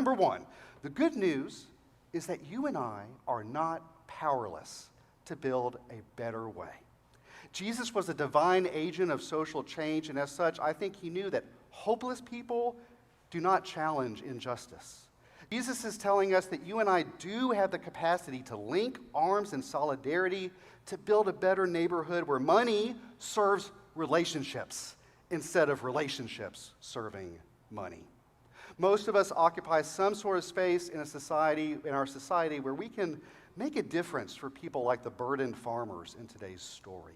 Number one, the good news is that you and I are not powerless to build a better way. Jesus was a divine agent of social change, and as such, I think he knew that hopeless people do not challenge injustice. Jesus is telling us that you and I do have the capacity to link arms in solidarity to build a better neighborhood where money serves relationships instead of relationships serving money. Most of us occupy some sort of space in our society where we can make a difference for people like the burdened farmers in today's story,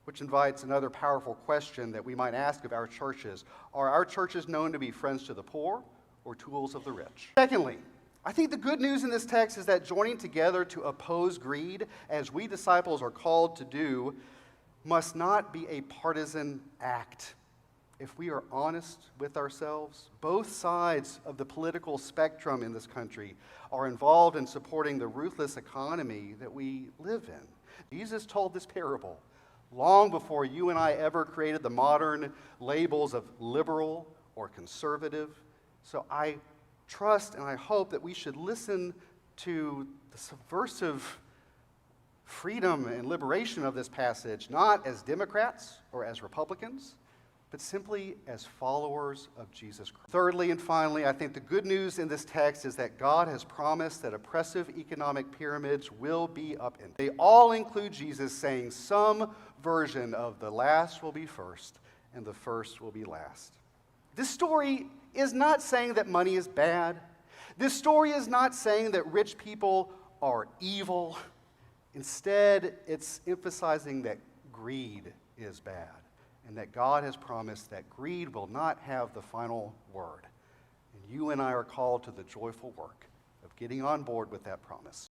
which invites another powerful question that we might ask of our churches. Are our churches known to be friends to the poor or tools of the rich? Secondly, I think the good news in this text is that joining together to oppose greed, as we disciples are called to do, must not be a partisan act. If we are honest with ourselves, both sides of the political spectrum in this country are involved in supporting the ruthless economy that we live in. Jesus told this parable long before you and I ever created the modern labels of liberal or conservative. So I trust and I hope that we should listen to the subversive freedom and liberation of this passage, not as Democrats or as Republicans, but simply as followers of Jesus Christ. Thirdly and finally, I think the good news in this text is that God has promised that oppressive economic pyramids will be upended. They all include Jesus saying some version of the last will be first and the first will be last. This story is not saying that money is bad. This story is not saying that rich people are evil. Instead, it's emphasizing that greed is bad, and that God has promised that greed will not have the final word. And you and I are called to the joyful work of getting on board with that promise.